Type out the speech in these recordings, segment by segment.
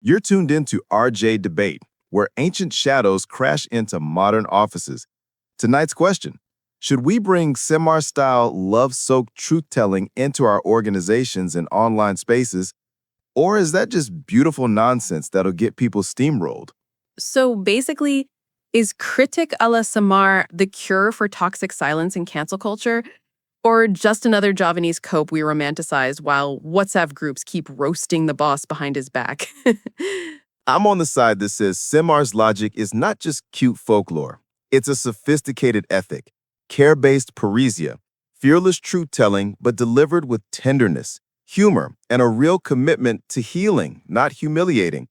You're tuned into RJ Debate, where ancient shadows crash into modern offices. Tonight's question: should we bring SEMAR'S-style love-soaked truth-telling into our organizations and online spaces, or is that just beautiful nonsense that'll get people steamrolled? So basically, is critique a la Samar the cure for toxic silence in cancel culture? Or just another Javanese cope we romanticize while WhatsApp groups keep roasting the boss behind his back? I'm on the side that says SEMAR'S logic is not just cute folklore. It's a sophisticated ethic, care-based Parrhesia, fearless truth-telling but delivered with tenderness, humor, and a real commitment to healing, not humiliating.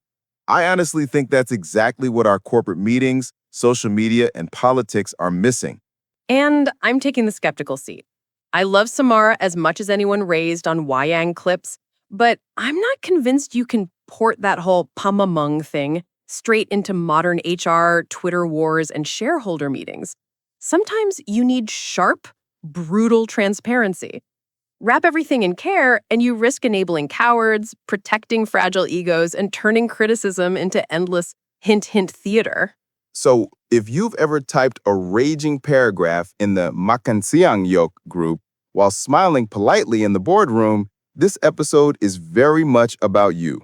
I honestly think that's exactly what our corporate meetings, social media, and politics are missing. And I'm taking the skeptical seat. I love Samara as much as anyone raised on Wayang clips, but I'm not convinced you can port that whole Pamong thing straight into modern HR, Twitter wars, and shareholder meetings. Sometimes you need sharp, brutal transparency. Wrap everything in care, and you risk enabling cowards, protecting fragile egos, and turning criticism into endless hint-hint theater. So, if you've ever typed a raging paragraph in the Makansiang Yok group while smiling politely in the boardroom, this episode is very much about you.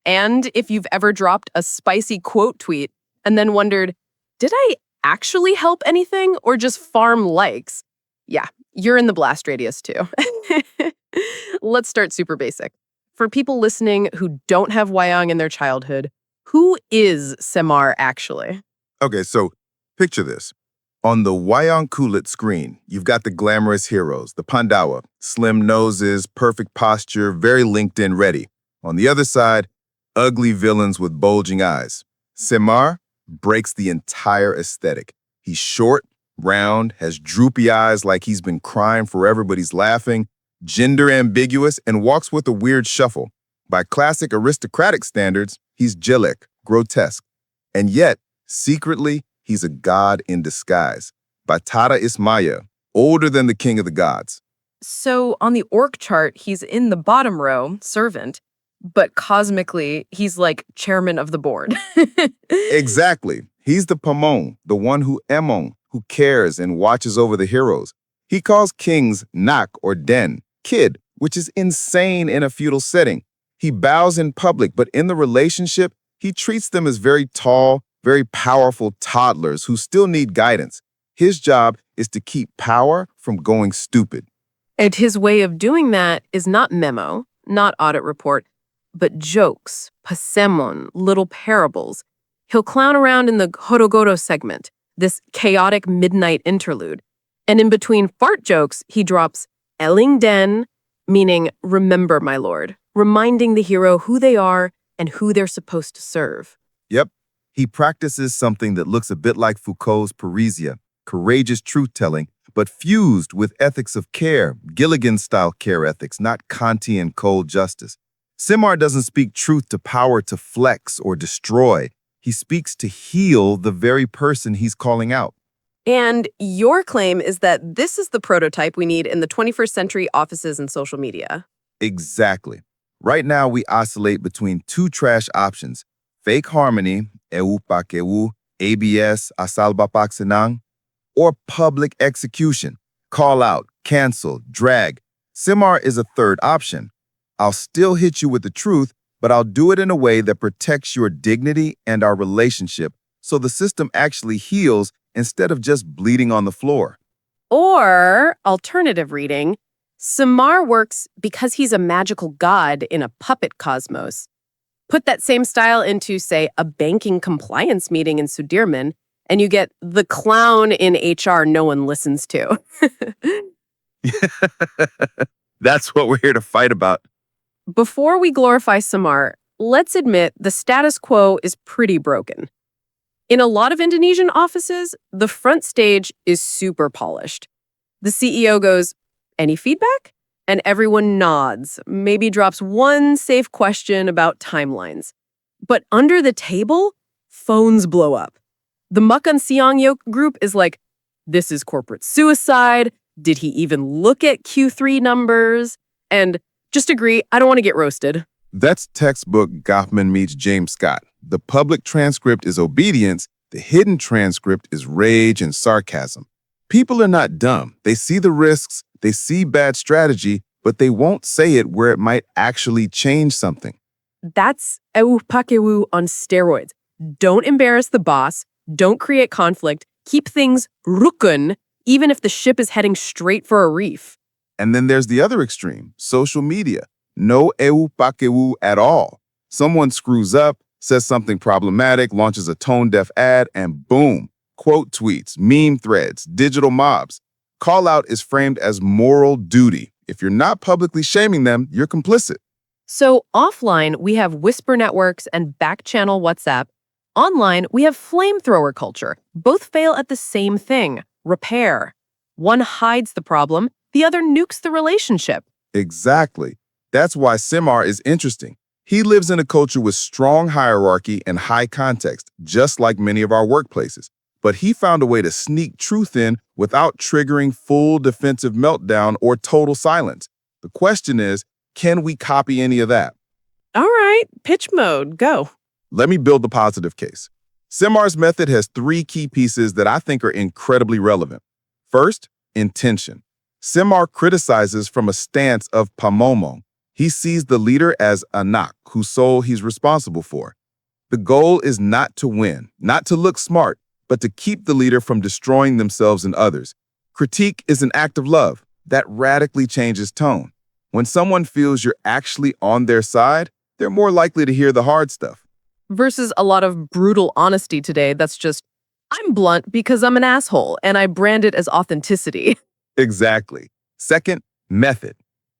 And if you've ever dropped a spicy quote tweet and then wondered, did I actually help anything or just farm likes? Yeah, you're in the blast radius too. Let's start super basic. For people listening who don't have Wayang in their childhood, who is Semar actually? Okay, so picture this. On the Wayang Kulit screen, you've got the glamorous heroes, the Pandawa, slim noses, perfect posture, very LinkedIn ready. On the other side, ugly villains with bulging eyes. Semar breaks the entire aesthetic. He's short, round, has droopy eyes like he's been crying forever but he's laughing, gender ambiguous, and walks with a weird shuffle. By classic aristocratic standards, he's Jelek, grotesque. And yet, secretly, he's a god in disguise. Batara Ismaya, older than the king of the gods. So on the orc chart, he's in the bottom row, servant, but cosmically, he's like chairman of the board. Exactly. He's the Pamong, the one who Emong, who cares and watches over the heroes. He calls kings Nak or Den, kid, which is insane in a feudal setting. He bows in public, but in the relationship, he treats them as very tall, very powerful toddlers who still need guidance. His job is to keep power from going stupid. And his way of doing that is not memo, not audit report, but jokes, pasemon, little parables. He'll clown around in the goro-goro segment, this chaotic midnight interlude. And in between fart jokes, he drops eling den, meaning remember, my lord, reminding the hero who they are and who they're supposed to serve. Yep. He practices something that looks a bit like Foucault's Parrhesia, courageous truth-telling, but fused with ethics of care, Gilligan-style care ethics, not Kantian cold justice. Semar doesn't speak truth to power to flex or destroy. He speaks to heal the very person he's calling out. And your claim is that this is the prototype we need in the 21st century offices and social media. Exactly. Right now, we oscillate between two trash options: fake harmony, eu pakeu, ABS, asal bapak senang, or public execution, call out, cancel, drag. Semar is a third option. I'll still hit you with the truth, but I'll do it in a way that protects your dignity and our relationship so the system actually heals instead of just bleeding on the floor. Or, alternative reading, Samar works because he's a magical god in a puppet cosmos. Put that same style into, say, a banking compliance meeting in Sudirman, and you get the clown in HR no one listens to. That's what we're here to fight about. Before we glorify Samar, let's admit the status quo is pretty broken. In a lot of Indonesian offices, the front stage is super polished. The CEO goes, "Any feedback?" And everyone nods, maybe drops one safe question about timelines. But under the table, phones blow up. The Makan Siang Yok group is like, this is corporate suicide. Did he even look at Q3 numbers? And just agree, I don't want to get roasted. That's textbook Goffman meets James Scott. The public transcript is obedience, the hidden transcript is rage and sarcasm. People are not dumb. They see the risks, they see bad strategy, but they won't say it where it might actually change something. That's ewu on steroids. Don't embarrass the boss. Don't create conflict. Keep things rukun, even if the ship is heading straight for a reef. And then there's the other extreme, social media. No eu pakewu at all. Someone screws up, says something problematic, launches a tone-deaf ad, and boom, quote tweets, meme threads, digital mobs. Call out is framed as moral duty. If you're not publicly shaming them, you're complicit. So offline, we have whisper networks and back-channel WhatsApp. Online, we have flamethrower culture. Both fail at the same thing, repair. One hides the problem, the other nukes the relationship. Exactly. That's why SEMAR is interesting. He lives in a culture with strong hierarchy and high context, just like many of our workplaces. But he found a way to sneak truth in without triggering full defensive meltdown or total silence. The question is, can we copy any of that? All right, pitch mode, go. Let me build the positive case. SEMAR'S method has three key pieces that I think are incredibly relevant. First, intention. SEMAR criticizes from a stance of Pamong. He sees the leader as anak, whose soul he's responsible for. The goal is not to win, not to look smart, but to keep the leader from destroying themselves and others. Critique is an act of love. That radically changes tone. When someone feels you're actually on their side, they're more likely to hear the hard stuff. Versus a lot of brutal honesty today that's just, I'm blunt because I'm an asshole, and I brand it as authenticity. Exactly. Second, method.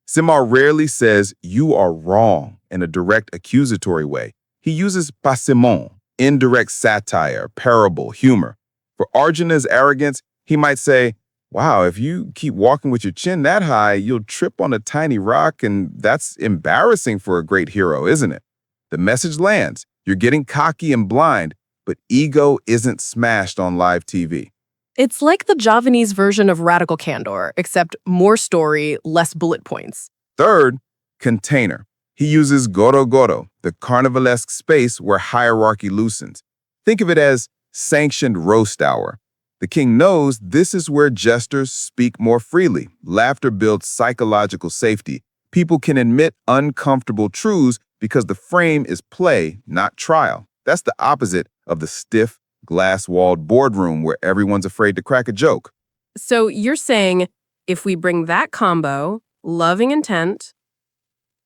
SEMAR rarely says you are wrong in a direct accusatory way. He uses pasemon, indirect satire, parable, humor. For Arjuna's arrogance, he might say, wow, if you keep walking with your chin that high, you'll trip on a tiny rock, and that's embarrassing for a great hero, isn't it? The message lands. You're getting cocky and blind, but ego isn't smashed on live TV. It's like the Javanese version of radical candor, except more story, less bullet points. Third, container. He uses goro-goro, the carnivalesque space where hierarchy loosens. Think of it as sanctioned roast hour. The king knows this is where jesters speak more freely. Laughter builds psychological safety. People can admit uncomfortable truths because the frame is play, not trial. That's the opposite of the stiff, glass-walled boardroom where everyone's afraid to crack a joke. So you're saying if we bring that combo, loving intent,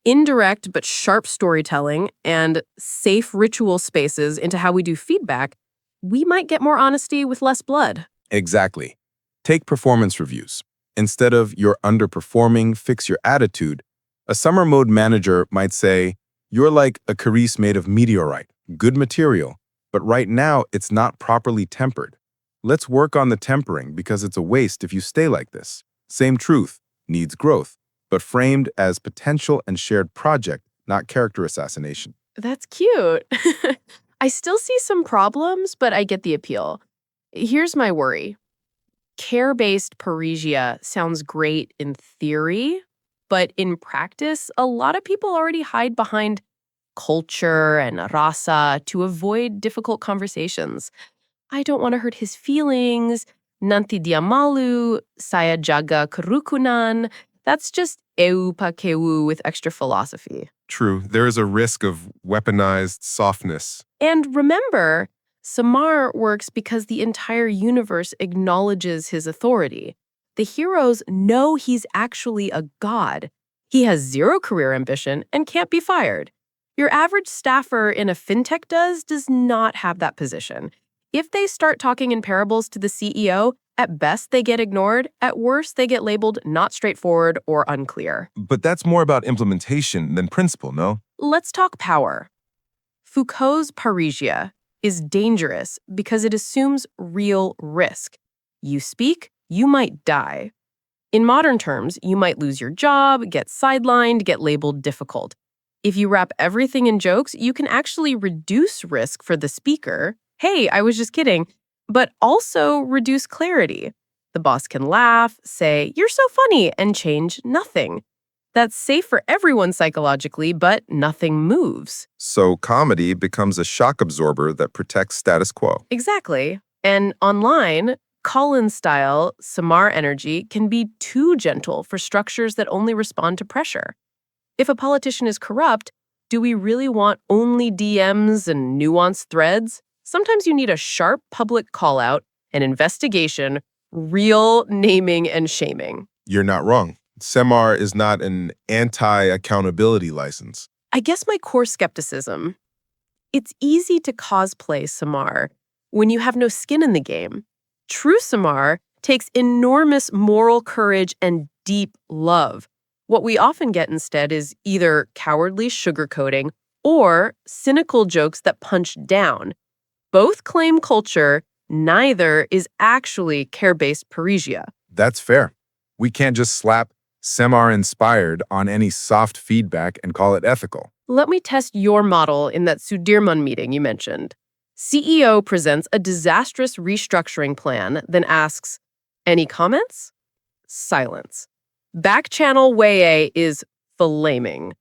indirect but sharp storytelling, and safe ritual spaces into how we do feedback, we might get more honesty with less blood. Exactly. Take performance reviews. Instead of "you're underperforming, fix your attitude," a summer mode manager might say, "You're like a carice made of meteorite, good material, but right now it's not properly tempered. Let's work on the tempering because it's a waste if you stay like this." Same truth, needs growth, but framed as potential and shared project, not character assassination. That's cute. I still see some problems, but I get the appeal. Here's my worry. Care-based Parrhesia sounds great in theory, but in practice, a lot of people already hide behind culture and rasa to avoid difficult conversations. I don't want to hurt his feelings. Nanti dia malu, saya jaga kerukunan. That's just eu pakewu with extra philosophy. True, there is a risk of weaponized softness. And remember, Samar works because the entire universe acknowledges his authority. The heroes know he's actually a god. He has zero career ambition and can't be fired. Your average staffer in a fintech does not have that position. If they start talking in parables to the CEO, at best they get ignored, at worst they get labeled not straightforward or unclear. But that's more about implementation than principle, no? Let's talk power. Foucault's Parrhesia is dangerous because it assumes real risk. You speak, you might die. In modern terms, you might lose your job, get sidelined, get labeled difficult. If you wrap everything in jokes, you can actually reduce risk for the speaker. Hey, I was just kidding. But also reduce clarity. The boss can laugh, say, "You're so funny," and change nothing. That's safe for everyone psychologically, but nothing moves. So comedy becomes a shock absorber that protects status quo. Exactly. And online, Colin-style Samar energy can be too gentle for structures that only respond to pressure. If a politician is corrupt, do we really want only DMs and nuanced threads? Sometimes you need a sharp public call-out, an investigation, real naming and shaming. You're not wrong. SEMAR is not an anti-accountability license. I guess my core skepticism, it's easy to cosplay Samar when you have no skin in the game. True Samar takes enormous moral courage and deep love. What we often get instead is either cowardly sugarcoating or cynical jokes that punch down. Both claim culture, neither is actually care-based Parrhesia. That's fair. We can't just slap SEMAR inspired on any soft feedback and call it ethical. Let me test your model in that Sudirman meeting you mentioned. CEO presents a disastrous restructuring plan, then asks, "Any comments?" Silence. Back-channel Wei is flaming.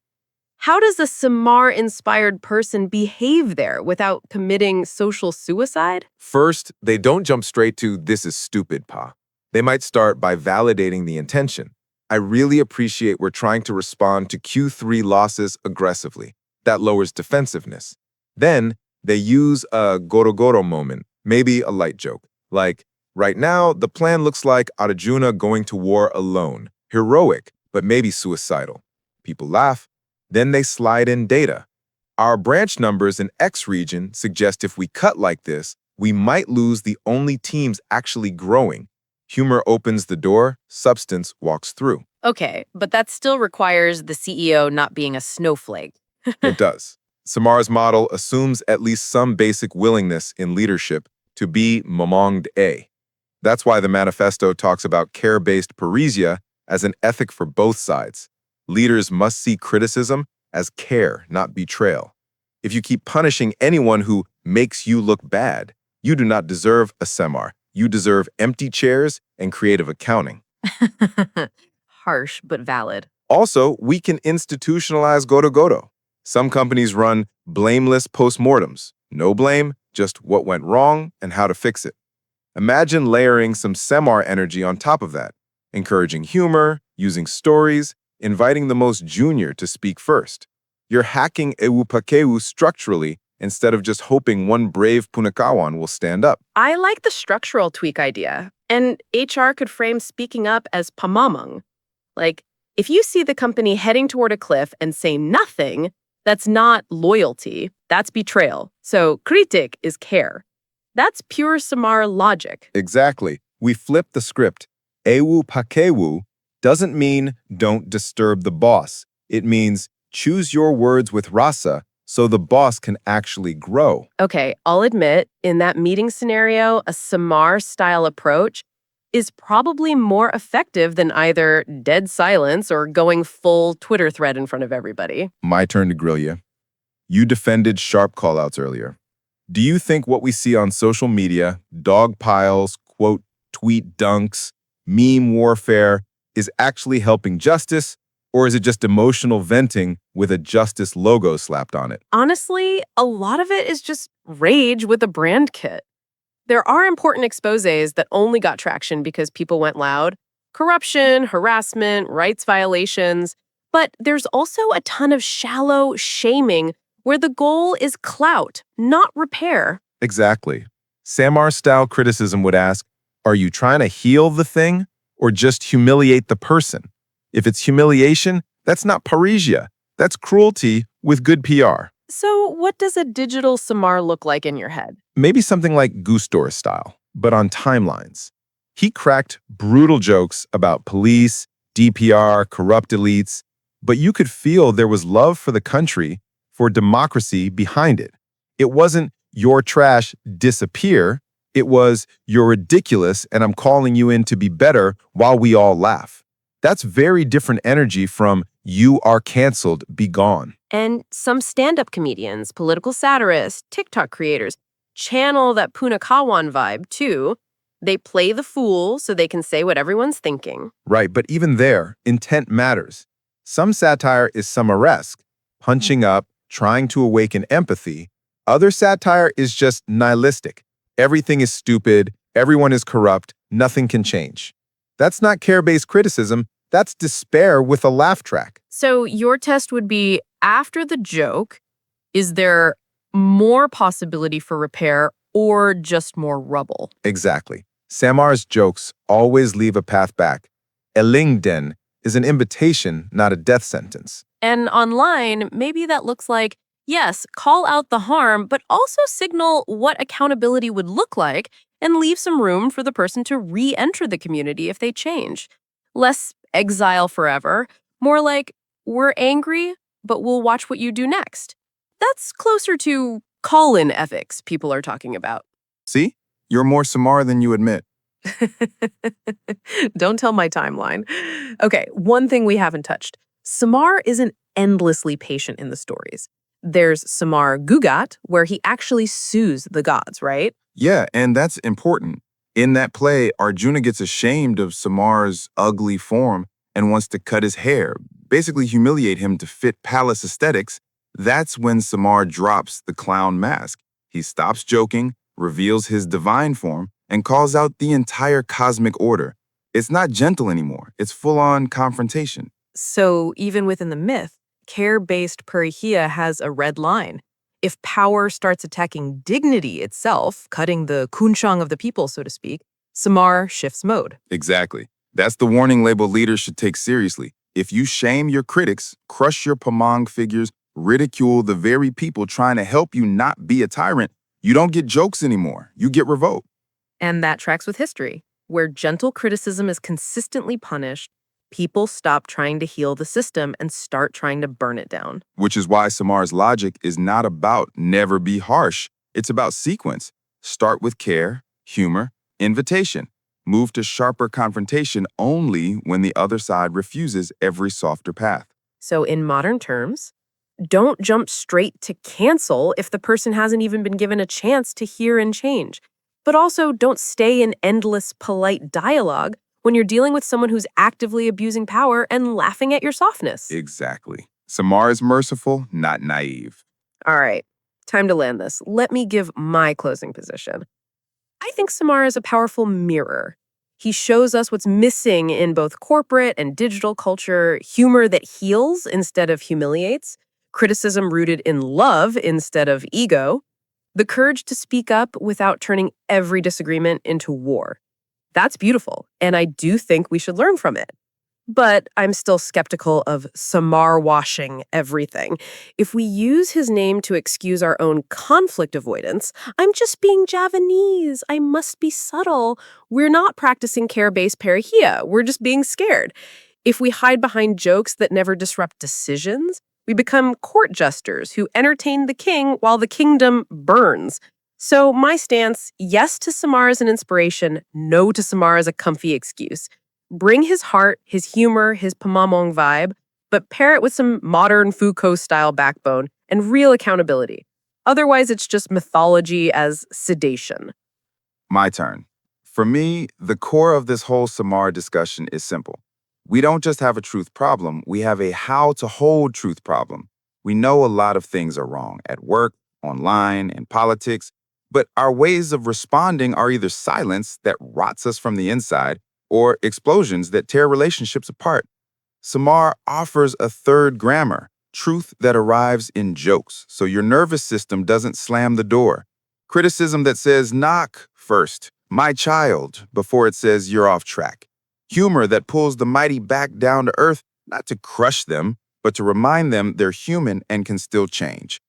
How does a Samar-inspired person behave there without committing social suicide? First, they don't jump straight to "this is stupid, Pa." They might start by validating the intention. I really appreciate we're trying to respond to Q3 losses aggressively. That lowers defensiveness. Then, they use a goro-goro moment, maybe a light joke. Like, right now, the plan looks like Arjuna going to war alone. Heroic, but maybe suicidal. People laugh. Then they slide in data. Our branch numbers in X region suggest if we cut like this, we might lose the only teams actually growing. Humor opens the door, substance walks through. Okay, but that still requires the CEO not being a snowflake. It does. SEMAR'S model assumes at least some basic willingness in leadership to be Pamong'd A. That's why the manifesto talks about care-based Parrhesia as an ethic for both sides. Leaders must see criticism as care, not betrayal. If you keep punishing anyone who makes you look bad, you do not deserve a SEMAR. You deserve empty chairs and creative accounting. Harsh, but valid. Also, we can institutionalize goro-goro. Some companies run blameless postmortems. No blame, just what went wrong and how to fix it. Imagine layering some SEMAR energy on top of that, encouraging humor, using stories, inviting the most junior to speak first. You're hacking Ewupakeu structurally instead of just hoping one brave Punakawan will stand up. I like the structural tweak idea. And HR could frame speaking up as Pamong. Like, if you see the company heading toward a cliff and say nothing, that's not loyalty, that's betrayal. So kritik is care. That's pure Samar logic. Exactly. We flip the script. Ewupakeu doesn't mean don't disturb the boss. It means choose your words with rasa so the boss can actually grow. Okay, I'll admit, in that meeting scenario, a Samar-style approach is probably more effective than either dead silence or going full Twitter thread in front of everybody. My turn to grill you. You defended sharp callouts earlier. Do you think what we see on social media, dog piles, quote, tweet dunks, meme warfare, is actually helping justice? Or is it just emotional venting with a justice logo slapped on it? Honestly, a lot of it is just rage with a brand kit. There are important exposés that only got traction because people went loud. Corruption, harassment, rights violations. But there's also a ton of shallow shaming where the goal is clout, not repair. Exactly. SEMAR-style criticism would ask, are you trying to heal the thing or just humiliate the person? If it's humiliation, that's not Parrhesia. That's cruelty with good PR. So what does a digital Samar look like in your head? Maybe something like Gustor style, but on timelines. He cracked brutal jokes about police, DPR, corrupt elites, but you could feel there was love for the country, for democracy behind it. It wasn't your trash disappear. It was you're ridiculous and I'm calling you in to be better while we all laugh. That's very different energy from you are canceled, be gone. And some stand-up comedians, political satirists, TikTok creators channel that Punakawan vibe too. They play the fool so they can say what everyone's thinking. Right, but even there, intent matters. Some satire is SEMAR'S, punching up, trying to awaken empathy. Other satire is just nihilistic. Everything is stupid, everyone is corrupt, nothing can change. That's not care-based criticism, that's despair with a laugh track. So your test would be, after the joke, is there more possibility for repair or just more rubble? Exactly. SEMAR'S jokes always leave a path back. Eling is an invitation, not a death sentence. And online, maybe that looks like, yes, call out the harm, but also signal what accountability would look like and leave some room for the person to re-enter the community if they change. Less exile forever, more like, we're angry, but we'll watch what you do next. That's closer to call-in ethics people are talking about. See? You're more SEMAR than you admit. Don't tell my timeline. Okay, one thing we haven't touched. Samar isn't endlessly patient in the stories. There's Samar Gugat, where he actually sues the gods, right? Yeah, and that's important. In that play, Arjuna gets ashamed of SEMAR'S ugly form and wants to cut his hair, basically humiliate him to fit palace aesthetics. That's when SEMAR drops the clown mask. He stops joking, reveals his divine form, and calls out the entire cosmic order. It's not gentle anymore. It's full-on confrontation. So even within the myth, care-based Parrhesia has a red line. If power starts attacking dignity itself, cutting the kunshang of the people, so to speak, Samar shifts mode. Exactly. That's the warning label leaders should take seriously. If you shame your critics, crush your Pamong figures, ridicule the very people trying to help you not be a tyrant, you don't get jokes anymore. You get revolt. And that tracks with history, where gentle criticism is consistently punished. People stop trying to heal the system and start trying to burn it down. Which is why SEMAR'S logic is not about never be harsh. It's about sequence. Start with care, humor, invitation. Move to sharper confrontation only when the other side refuses every softer path. So in modern terms, don't jump straight to cancel if the person hasn't even been given a chance to hear and change. But also don't stay in endless polite dialogue when you're dealing with someone who's actively abusing power and laughing at your softness. Exactly. SEMAR is merciful, not naive. All right, time to land this. Let me give my closing position. I think Samar is a powerful mirror. He shows us what's missing in both corporate and digital culture: humor that heals instead of humiliates, criticism rooted in love instead of ego, the courage to speak up without turning every disagreement into war. That's beautiful, and I do think we should learn from it. But I'm still skeptical of Samar washing everything. If we use his name to excuse our own conflict avoidance, I'm just being Javanese, I must be subtle. We're not practicing care-based Parrhesia, we're just being scared. If we hide behind jokes that never disrupt decisions, we become court jesters who entertain the king while the kingdom burns. So my stance, yes to Samar as an inspiration, no to Samar as a comfy excuse. Bring his heart, his humor, his Pamong vibe, but pair it with some modern Foucault-style backbone and real accountability. Otherwise, it's just mythology as sedation. My turn. For me, the core of this whole SEMAR discussion is simple. We don't just have a truth problem, we have a how to hold truth problem. We know a lot of things are wrong at work, online, and politics, but our ways of responding are either silence that rots us from the inside or explosions that tear relationships apart. SEMAR offers a third grammar, truth that arrives in jokes, so your nervous system doesn't slam the door. Criticism that says, knock first, my child, before it says you're off track. Humor that pulls the mighty back down to earth, not to crush them, but to remind them they're human and can still change.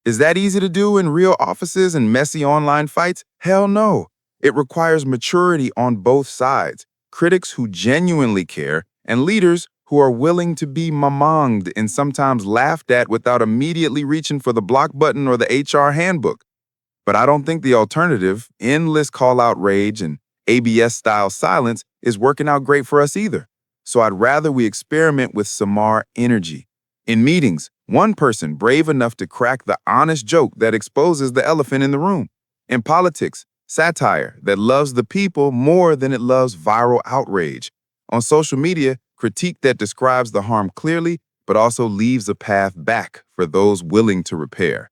Is that easy to do in real offices and messy online fights? Hell no. It requires maturity on both sides, critics who genuinely care, and leaders who are willing to be mamonged and sometimes laughed at without immediately reaching for the block button or the HR handbook. But I don't think the alternative, endless call-out rage and ABS-style silence, is working out great for us either. So I'd rather we experiment with SEMAR energy. In meetings, one person brave enough to crack the honest joke that exposes the elephant in the room. In politics, satire that loves the people more than it loves viral outrage. On social media, critique that describes the harm clearly but also leaves a path back for those willing to repair.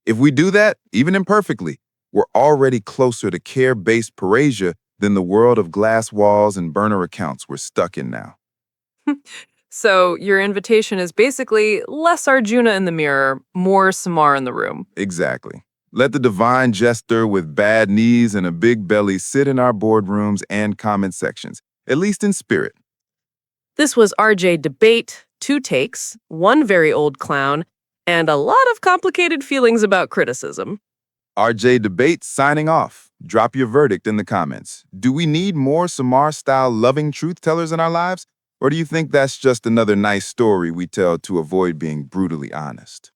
If we do that, even imperfectly, we're already closer to care-based Parrhesia than the world of glass walls and burner accounts we're stuck in now. So your invitation is basically less Arjuna in the mirror, more Samar in the room. Exactly. Let the divine jester with bad knees and a big belly sit in our boardrooms and comment sections, at least in spirit. This was RJ Debate, 2 takes, 1 very old clown, and a lot of complicated feelings about criticism. RJ Debate signing off. Drop your verdict in the comments. Do we need more Samar-style loving truth tellers in our lives? Or do you think that's just another nice story we tell to avoid being brutally honest?